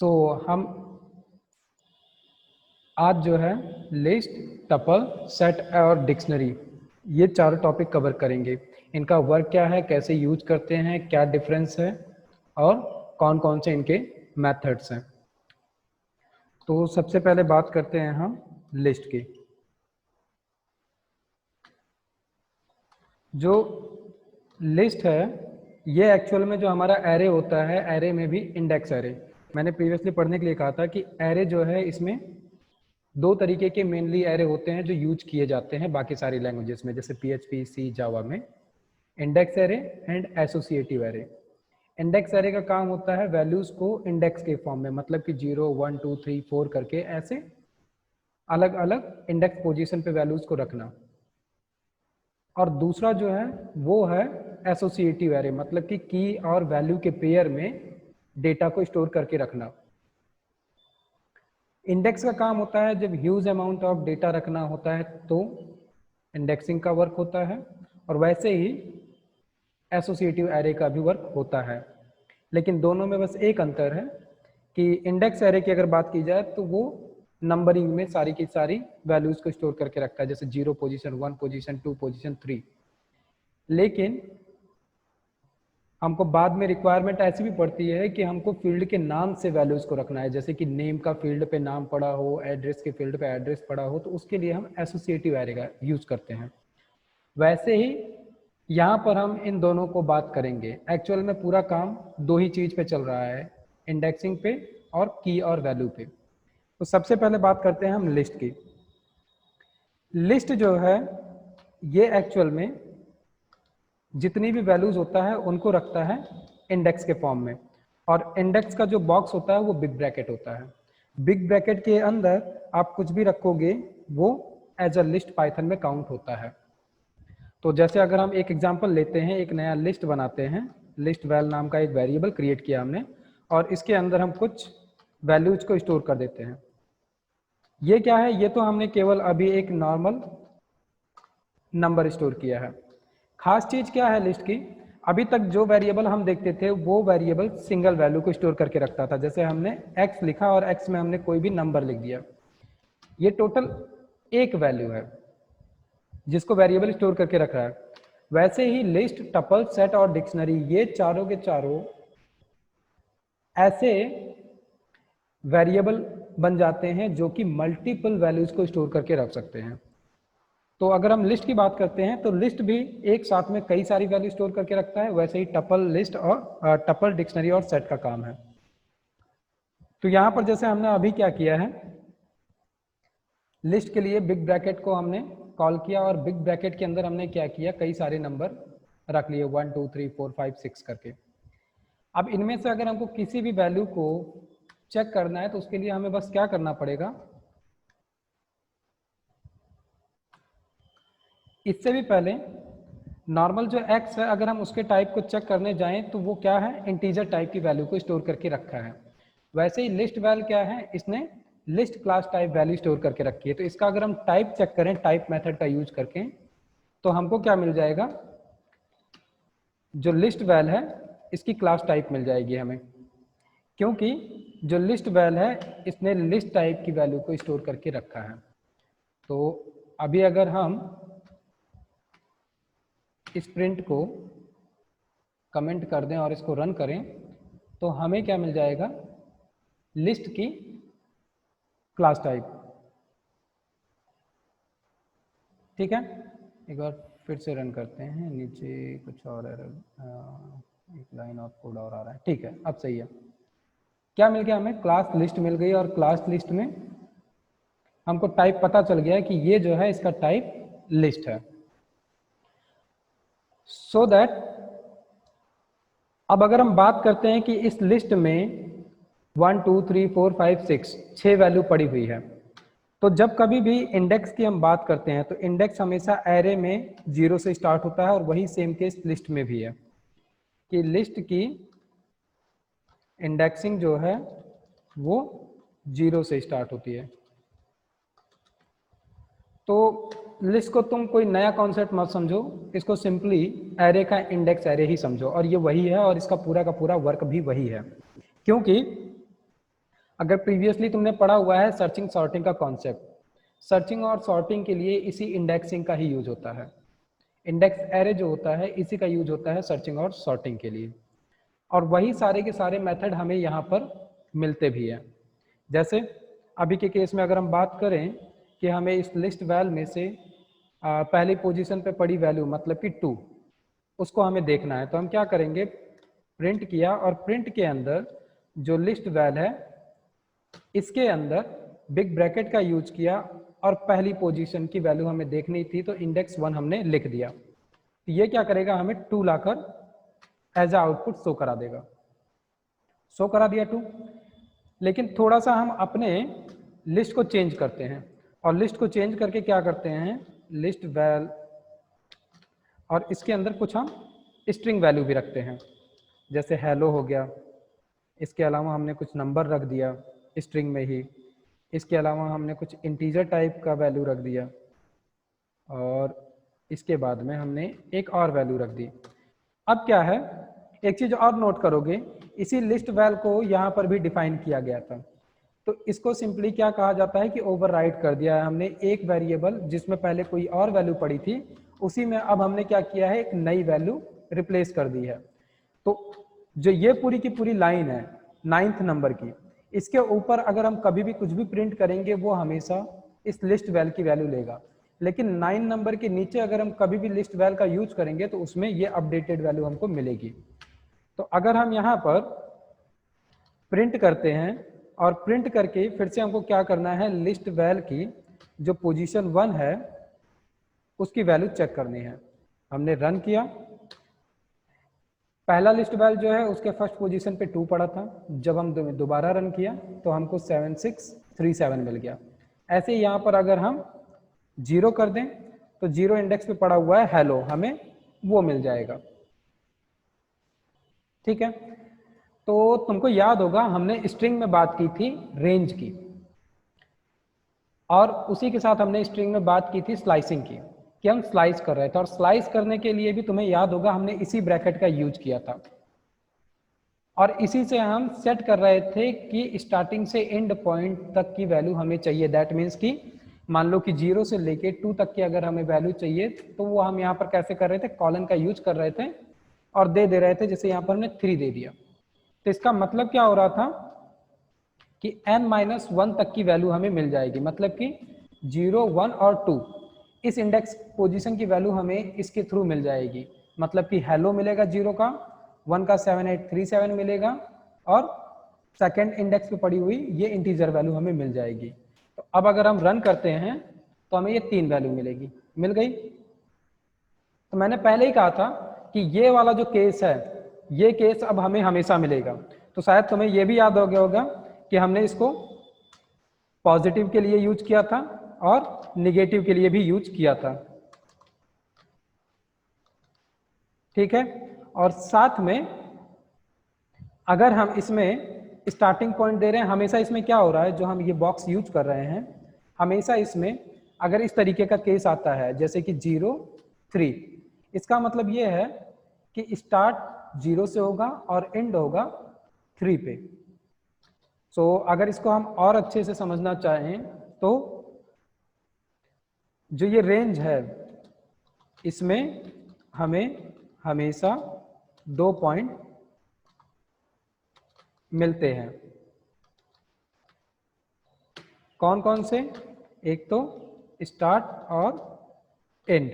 सो हम आज जो है लिस्ट, टपल, सेट और डिक्शनरी ये चारों टॉपिक कवर करेंगे। इनका वर्क क्या है, कैसे यूज करते हैं, क्या डिफरेंस है और कौन कौन से इनके मेथड्स हैं। तो सबसे पहले बात करते हैं हम लिस्ट की। जो लिस्ट है ये एक्चुअल में जो हमारा एरे होता है, एरे में भी इंडेक्स एरे, मैंने प्रीवियसली पढ़ने के लिए कहा था कि एरे जो है इसमें दो तरीके के मेनली एरे होते हैं जो यूज किए जाते हैं बाकी सारी लैंग्वेजेस में, जैसे PHP, C, जावा में। Index array and associative array. Index array का काम होता है वैल्यूज को इंडेक्स के फॉर्म में, मतलब कि 0, 1, 2, 3, 4 करके ऐसे अलग अलग इंडेक्स पोजीशन पे वैल्यूज को रखना। और दूसरा जो है वो है एसोसिएटिव एरे, मतलब कि की और वैल्यू के पेयर में डेटा को स्टोर करके रखना। इंडेक्स का काम होता है जब ह्यूज अमाउंट ऑफ डेटा रखना होता है तो इंडेक्सिंग का वर्क होता है, और वैसे ही एसोसिएटिव एरे का भी वर्क होता है। लेकिन दोनों में बस एक अंतर है कि इंडेक्स एरे की अगर बात की जाए तो वो नंबरिंग में सारी की सारी वैल्यूज को स्टोर करके रखता है, जैसे 0 पोजीशन, 1 पोजीशन, 2 पोजीशन, 3। लेकिन हमको बाद में रिक्वायरमेंट ऐसी भी पड़ती है कि हमको फील्ड के नाम से वैल्यूज को रखना है, जैसे कि नेम का फील्ड पे नाम पड़ा हो, एड्रेस के फील्ड पे एड्रेस पड़ा हो, तो उसके लिए हम एसोसिएटिव एरे का यूज करते हैं। वैसे ही यहाँ पर हम इन दोनों को बात करेंगे। एक्चुअल में पूरा काम दो ही चीज पे चल रहा है, इंडेक्सिंग पे और की और वैल्यू पे। तो सबसे पहले बात करते हैं हम लिस्ट की। लिस्ट जो है ये एक्चुअल में जितनी भी वैल्यूज होता है उनको रखता है इंडेक्स के फॉर्म में, और इंडेक्स का जो बॉक्स होता है वो बिग ब्रैकेट होता है। बिग ब्रैकेट के अंदर आप कुछ भी रखोगे वो एज अ लिस्ट पाइथन में काउंट होता है। तो जैसे अगर हम एक एग्जांपल लेते हैं, एक नया लिस्ट बनाते हैं, लिस्ट वैल नाम का एक वेरिएबल क्रिएट किया हमने, और इसके अंदर हम कुछ वैल्यूज को स्टोर कर देते हैं। ये क्या है, ये तो हमने केवल अभी एक नॉर्मल नंबर स्टोर किया है। खास चीज क्या है लिस्ट की, अभी तक जो वेरिएबल हम देखते थे वो वेरिएबल सिंगल वैल्यू को स्टोर करके रखता था। जैसे हमने x लिखा और x में हमने कोई भी नंबर लिख दिया, ये टोटल एक वैल्यू है जिसको वेरिएबल स्टोर करके रख रहा है। वैसे ही लिस्ट, टपल, सेट और डिक्शनरी ये चारों के चारों ऐसे वेरिएबल बन जाते हैं जो कि मल्टीपल वैल्यूज को स्टोर करके रख सकते हैं। तो अगर हम लिस्ट की बात करते हैं तो लिस्ट भी एक साथ में कई सारी वैल्यू स्टोर करके रखता है, वैसे ही टपल, लिस्ट और टपल, डिक्शनरी और सेट का काम है। तो यहां पर जैसे हमने अभी क्या किया है, लिस्ट के लिए बिग ब्रैकेट को हमने कॉल किया और बिग ब्रैकेट के अंदर हमने क्या किया, कई सारे नंबर रख लिए 1, 2, 3, 4, 5, 6 करके। अब इनमें से अगर हमको किसी भी वैल्यू को चेक करना है तो उसके लिए हमें बस क्या करना पड़ेगा, इससे भी पहले नॉर्मल जो x है अगर हम उसके टाइप को चेक करने जाएं तो वो क्या है, इंटीजर टाइप की वैल्यू को स्टोर करके रखा है। वैसे ही लिस्ट वैल क्या है, इसने list class type value store करके रखी है। तो इसका अगर हम टाइप चेक करें टाइप मेथड का यूज करके तो हमको क्या मिल जाएगा, जो लिस्ट वैल है इसकी क्लास टाइप मिल जाएगी हमें, क्योंकि जो लिस्ट वैल है इसने लिस्ट टाइप की वैल्यू को स्टोर करके रखा है। तो अभी अगर हम इस प्रिंट को कमेंट कर दें और इसको रन करें तो हमें क्या मिल जाएगा, लिस्ट की क्लास टाइप। ठीक है, एक बार फिर से रन करते हैं, नीचे कुछ और एरर, एक लाइन ऑफ कोड और आ रहा है। ठीक है, अब सही है। क्या मिल गया हमें, क्लास लिस्ट मिल गई, और क्लास लिस्ट में हमको टाइप पता चल गया कि ये जो है इसका टाइप लिस्ट है। सो दैट अब अगर हम बात करते हैं कि इस लिस्ट में 1, 2, 3, 4, 5, 6 वैल्यू पड़ी हुई है, तो जब कभी भी इंडेक्स की हम बात करते हैं तो इंडेक्स हमेशा एरे में 0 से स्टार्ट होता है, और वही सेम केस लिस्ट में भी है कि लिस्ट की इंडेक्सिंग जो है वो 0 से स्टार्ट होती है। तो लिस्ट को तुम कोई नया कॉन्सेप्ट मत समझो, इसको सिंपली एरे का इंडेक्स एरे ही समझो, और ये वही है और इसका पूरा का पूरा वर्क भी वही है। क्योंकि अगर प्रीवियसली तुमने पढ़ा हुआ है सर्चिंग सॉर्टिंग का कॉन्सेप्ट, सर्चिंग और सॉर्टिंग के लिए इसी इंडेक्सिंग का ही यूज होता है। इंडेक्स एरे जो होता है इसी का यूज होता है सर्चिंग और सॉर्टिंग के लिए, और वही सारे के सारे मेथड हमें यहाँ पर मिलते भी हैं। जैसे अभी के केस में अगर हम बात करें कि हमें इस लिस्ट वैल में से पहली पोजीशन पे पड़ी वैल्यू मतलब कि 2 उसको हमें देखना है, तो हम क्या करेंगे, प्रिंट किया और प्रिंट के अंदर जो लिस्ट वैल है इसके अंदर बिग ब्रैकेट का यूज किया और पहली पोजीशन की वैल्यू हमें देखनी थी तो इंडेक्स 1 हमने लिख दिया। तो ये क्या करेगा, हमें 2 लाकर एज ए आउटपुट शो करा देगा। शो करा दिया 2, लेकिन थोड़ा सा हम अपने लिस्ट को चेंज करते हैं, और लिस्ट को चेंज करके क्या करते हैं, लिस्ट वैल और इसके अंदर कुछ हम स्ट्रिंग वैल्यू भी रखते हैं, जैसे हेलो हो गया। इसके अलावा हमने कुछ नंबर रख दिया स्ट्रिंग में ही, इसके अलावा हमने कुछ इंटीजर टाइप का वैल्यू रख दिया, और इसके बाद में हमने एक और वैल्यू रख दी। अब क्या है, एक चीज और नोट करोगे, इसी लिस्ट वैल को यहाँ पर भी डिफाइन किया गया था, तो इसको सिंपली क्या कहा जाता है कि ओवरराइड कर दिया है हमने। एक वेरिएबल जिसमें पहले कोई और वैल्यू पड़ी थी उसी में अब हमने क्या किया है, एक नई वैल्यू रिप्लेस कर दी है। तो जो ये पूरी की पूरी लाइन है 9th नंबर की, इसके ऊपर अगर हम कभी भी कुछ भी प्रिंट करेंगे वो हमेशा इस लिस्ट वैल की वैल्यू लेगा, लेकिन 9 नंबर के नीचे अगर हम कभी भी लिस्ट वैल का यूज करेंगे तो उसमें ये अपडेटेड वैल्यू हमको मिलेगी। तो अगर हम यहाँ पर प्रिंट करते हैं और प्रिंट करके फिर से हमको क्या करना है, लिस्ट वैल की जो पोजीशन 1 है उसकी वैल्यू चेक करनी है। हमने रन किया, पहला लिस्ट वैल जो है उसके फर्स्ट पोजीशन पे 2 पड़ा था, जब हम दोबारा रन किया तो हमको 7637 मिल गया। ऐसे ही यहाँ पर अगर हम 0 कर दें तो 0 इंडेक्स पे पड़ा हुआ है हेलो, हमें वो मिल जाएगा। ठीक है, तो तुमको याद होगा हमने स्ट्रिंग में बात की थी रेंज की, और उसी के साथ हमने स्ट्रिंग में बात की थी स्लाइसिंग की, कि हम स्लाइस कर रहे थे, और स्लाइस करने के लिए भी तुम्हें याद होगा हमने इसी ब्रैकेट का यूज किया था, और इसी से हम सेट कर रहे थे कि स्टार्टिंग से एंड पॉइंट तक की वैल्यू हमें चाहिए। दैट मीन्स कि मान लो कि 0 से लेके 2 तक की अगर हमें वैल्यू चाहिए तो वो हम यहाँ पर कैसे कर रहे थे, कॉलन का यूज कर रहे थे और दे रहे थे, जैसे यहाँ पर हमने 3 दे दिया। तो इसका मतलब क्या हो रहा था कि n-1 तक की वैल्यू हमें मिल जाएगी, मतलब कि 0, 1 और 2 इस इंडेक्स पोजीशन की वैल्यू हमें इसके थ्रू मिल जाएगी। मतलब कि हेलो मिलेगा 0 का, 1 का 7837 मिलेगा, और सेकेंड इंडेक्स पे पड़ी हुई ये इंटीजर वैल्यू हमें मिल जाएगी। तो अब अगर हम रन करते हैं तो हमें ये 3 वैल्यू मिलेगी, मिल गई। तो मैंने पहले ही कहा था कि ये वाला जो केस है ये केस अब हमें हमेशा मिलेगा। तो शायद तुम्हें ये भी याद हो गया होगा कि हमने इसको पॉजिटिव के लिए यूज किया था और निगेटिव के लिए भी यूज किया था। ठीक है, और साथ में अगर हम इसमें स्टार्टिंग पॉइंट दे रहे हैं, हमेशा इसमें क्या हो रहा है, जो हम ये बॉक्स यूज कर रहे हैं हमेशा इसमें अगर इस तरीके का केस आता है जैसे कि 0, 3, इसका मतलब ये है कि स्टार्ट 0 से होगा और एंड होगा 3 पे। सो अगर इसको हम और अच्छे से समझना चाहें तो जो ये रेंज है इसमें हमें हमेशा 2 पॉइंट मिलते हैं। कौन कौन से, एक तो स्टार्ट और एंड।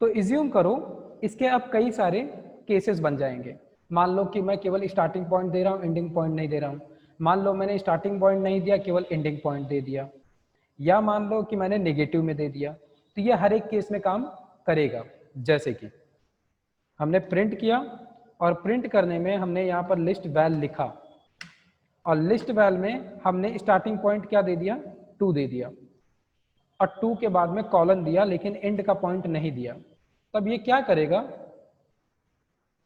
तो इज्यूम करो इसके अब कई सारे केसेस बन जाएंगे। मान लो कि मैं केवल स्टार्टिंग पॉइंट दे रहा हूँ, एंडिंग पॉइंट नहीं दे रहा हूँ। मान लो मैंने स्टार्टिंग पॉइंट नहीं दिया, केवल एंडिंग पॉइंट दे दिया, या मान लो कि मैंने नेगेटिव में दे दिया। तो ये हर एक केस में काम करेगा। जैसे कि हमने प्रिंट किया और प्रिंट करने में हमने यहाँ पर लिस्ट वैल लिखा, और लिस्ट वैल में हमने स्टार्टिंग पॉइंट क्या दे दिया, 2 दे दिया, और 2 के बाद में कॉलन दिया लेकिन एंड का पॉइंट नहीं दिया। तब ये क्या करेगा,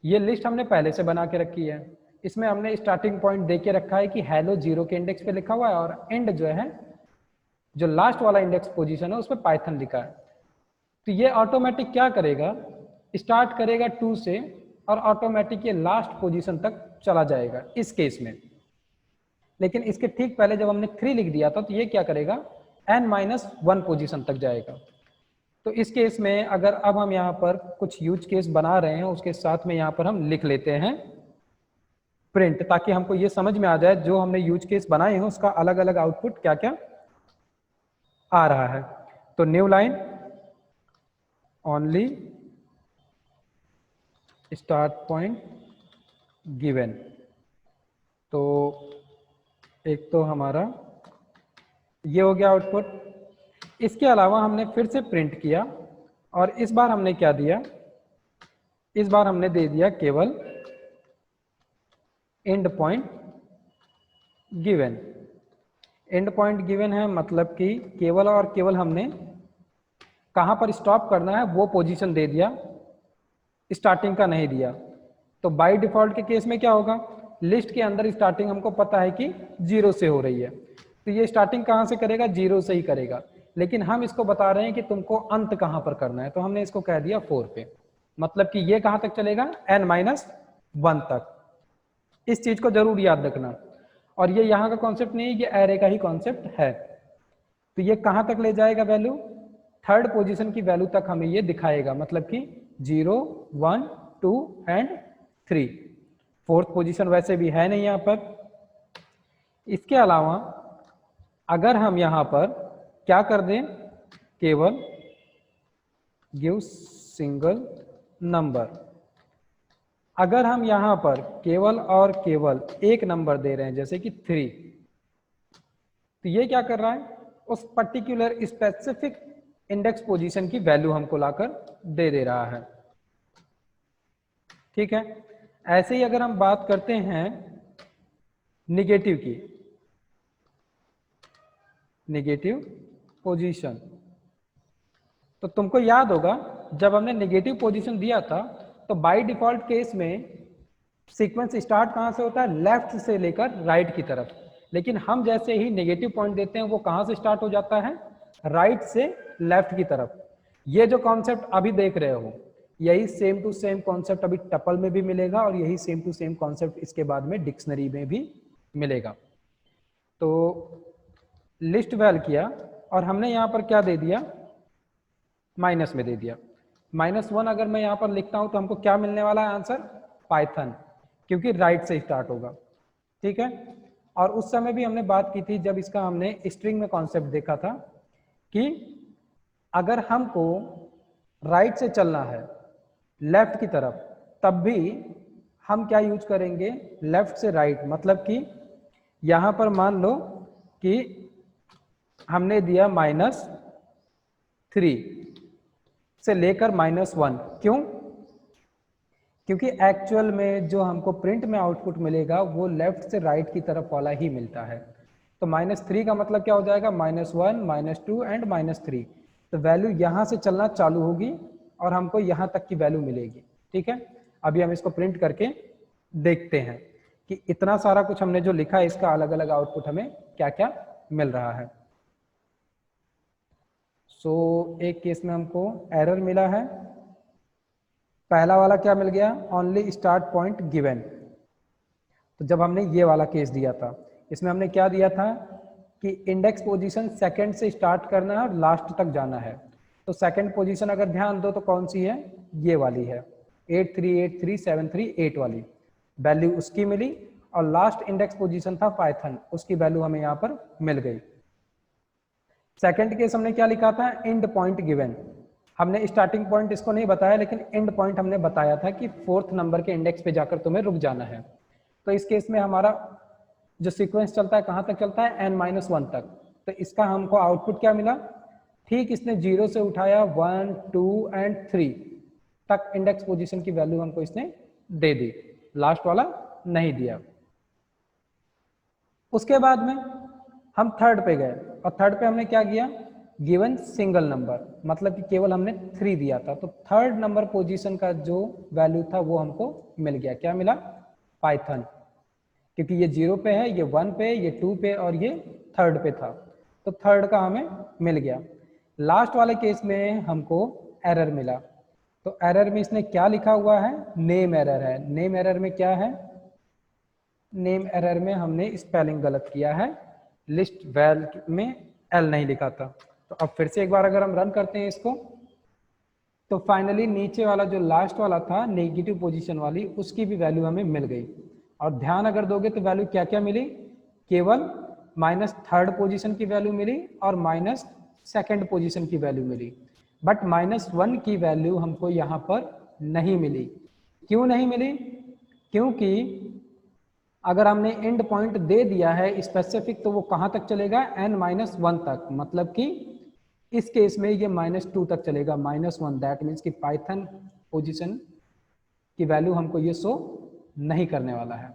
ये लिस्ट हमने पहले से बना के रखी है, इसमें हमने स्टार्टिंग पॉइंट दे के रखा है कि हेलो 0 के इंडेक्स पे लिखा हुआ है, और एंड जो है जो लास्ट वाला इंडेक्स पोजीशन है उस पर पाइथन लिखा है। तो ये ऑटोमेटिक क्या करेगा, स्टार्ट करेगा 2 से और ऑटोमेटिक ये लास्ट पोजीशन तक चला जाएगा इस केस में। लेकिन इसके ठीक पहले जब हमने 3 लिख दिया था तो ये क्या करेगा, n-1 पोजीशन तक जाएगा। तो इस केस में अगर अब हम यहाँ पर कुछ यूज केस बना रहे हैं, उसके साथ में यहाँ पर हम लिख लेते हैं प्रिंट, ताकि हमको ये समझ में आ जाए जो हमने यूज केस बनाए हैं उसका अलग अलग आउटपुट क्या क्या आ रहा है। तो new line only start point given, तो एक तो हमारा ये हो गया आउटपुट। इसके अलावा हमने फिर से प्रिंट किया और इस बार हमने क्या दिया, इस बार हमने दे दिया केवल and point given. And point given है मतलब कि केवल और केवल हमने कहां पर स्टॉप करना है वो पोजीशन दे दिया, स्टार्टिंग का नहीं दिया। तो बाय डिफॉल्ट के केस में क्या होगा, लिस्ट के अंदर स्टार्टिंग हमको पता है कि 0 से हो रही है, तो ये स्टार्टिंग कहां से करेगा, 0 से ही करेगा। लेकिन हम इसको बता रहे हैं कि तुमको अंत कहां पर करना है, तो हमने इसको कह दिया 4 पे, मतलब कि ये कहां तक चलेगा, n-1 तक। इस चीज को जरूर याद रखना। और ये यहाँ का कॉन्सेप्ट नहीं है, ये एरे का ही कॉन्सेप्ट है। तो ये कहां तक ले जाएगा वैल्यू, थर्ड पोजीशन की वैल्यू तक हमें ये दिखाएगा, मतलब कि 0, 1, 2 एंड 3। फोर्थ पोजीशन वैसे भी है नहीं यहाँ पर। इसके अलावा अगर हम यहाँ पर क्या कर दें, केवल गिव सिंगल नंबर, अगर हम यहाँ पर केवल और केवल एक नंबर दे रहे हैं जैसे कि 3, तो ये क्या कर रहा है, उस पर्टिकुलर स्पेसिफिक इंडेक्स पोजीशन की वैल्यू हमको लाकर दे रहा है। ठीक है। ऐसे ही अगर हम बात करते हैं निगेटिव की, निगेटिव पोजीशन, तो तुमको याद होगा जब हमने निगेटिव पोजीशन दिया था तो बाय डिफॉल्ट केस में सीक्वेंस स्टार्ट कहां से होता है, लेफ्ट से लेकर राइट की तरफ। लेकिन हम जैसे ही नेगेटिव पॉइंट देते हैं वो कहां से स्टार्ट हो जाता है, राइट से लेफ्ट की तरफ। ये जो कॉन्सेप्ट अभी देख रहे हो, यही सेम टू सेम कॉन्सेप्ट अभी टपल में भी मिलेगा और यही सेम टू सेम कॉन्सेप्ट इसके बाद में डिक्शनरी में भी मिलेगा। तो लिस्ट वैल किया और हमने यहाँ पर क्या दे दिया, माइनस में दे दिया। -1 अगर मैं यहाँ पर लिखता हूँ तो हमको क्या मिलने वाला है आंसर, पाइथन, क्योंकि राइट से स्टार्ट होगा। ठीक है। और उस समय भी हमने बात की थी जब इसका हमने स्ट्रिंग में कॉन्सेप्ट देखा था कि अगर हमको राइट से चलना है लेफ्ट की तरफ, तब भी हम क्या यूज करेंगे, लेफ्ट से राइट। मतलब कि यहां पर मान लो कि हमने दिया -3 से लेकर -1, क्यों, क्योंकि एक्चुअल में जो हमको प्रिंट में आउटपुट मिलेगा वो लेफ्ट से राइट की तरफ वाला ही मिलता है। तो -3 का मतलब क्या हो जाएगा, -1, -2 एंड -3। तो वैल्यू यहाँ से चलना चालू होगी और हमको यहाँ तक की वैल्यू मिलेगी। ठीक है। अभी हम इसको प्रिंट करके देखते हैं कि इतना सारा कुछ हमने जो लिखा है इसका अलग अलग आउटपुट हमें क्या क्या मिल रहा है। सो एक केस में हमको एरर मिला है, पहला वाला क्या मिल गया, ओनली स्टार्ट पॉइंट गिवन। तो जब हमने ये वाला केस दिया था इसमें हमने क्या दिया था कि इंडेक्स पोजीशन सेकंड से स्टार्ट करना है और लास्ट तक जाना है। तो सेकंड पोजीशन अगर ध्यान दो तो कौन सी है, ये वाली है, 838373 वाली वैल्यू उसकी मिली। और लास्ट इंडेक्स पोजीशन था पाइथन, उसकी वैल्यू हमें यहाँ पर मिल गई। सेकंड केस हमने क्या लिखा था, एंड पॉइंट गिवन। हमने स्टार्टिंग पॉइंट इसको नहीं बताया लेकिन एंड पॉइंट हमने बताया था कि 4th नंबर के इंडेक्स पे जाकर तुम्हें रुक जाना है। तो इस केस में हमारा जो सीक्वेंस चलता है कहां तक चलता है, n-1 तक। तो इसका हमको आउटपुट क्या मिला, ठीक इसने 0 से उठाया 1, 2 एंड 3 तक इंडेक्स पोजीशन की वैल्यू हमको इसने दे दी, लास्ट वाला नहीं दिया। उसके बाद में हम थर्ड पे गए और थर्ड पे हमने क्या किया, गिवन सिंगल नंबर, मतलब कि केवल हमने 3 दिया था। तो थर्ड नंबर पोजीशन का जो वैल्यू था वो हमको मिल गया, क्या मिला, पाइथन, क्योंकि ये 0 पे है, ये 1 पे, ये 2 पे और ये थर्ड पे था। तो थर्ड का हमें मिल गया। लास्ट वाले केस में हमको एरर मिला। तो एरर में इसने क्या लिखा हुआ है, नेम एरर है। नेम एरर में क्या है, नेम एरर में हमने स्पेलिंग गलत किया है, लिस्ट वैल में एल नहीं लिखा था। तो अब फिर से एक बार अगर हम रन करते हैं इसको, तो फाइनली नीचे वाला जो लास्ट वाला था नेगेटिव पोजीशन वाली, उसकी भी वैल्यू हमें मिल गई। और ध्यान अगर दोगे तो वैल्यू क्या क्या मिली, केवल -3rd पोजीशन की वैल्यू मिली और -2nd पोजीशन की वैल्यू मिली, बट -1 की वैल्यू हमको यहाँ पर नहीं मिली। क्यों नहीं मिली? क्योंकि अगर हमने एंड पॉइंट दे दिया है स्पेसिफिक, तो वो कहाँ तक चलेगा, n-1 तक, मतलब कि इस केस में ये -2 तक चलेगा, -1। दैट मीन्स कि पाइथन पोजीशन की वैल्यू हमको ये शो नहीं करने वाला है।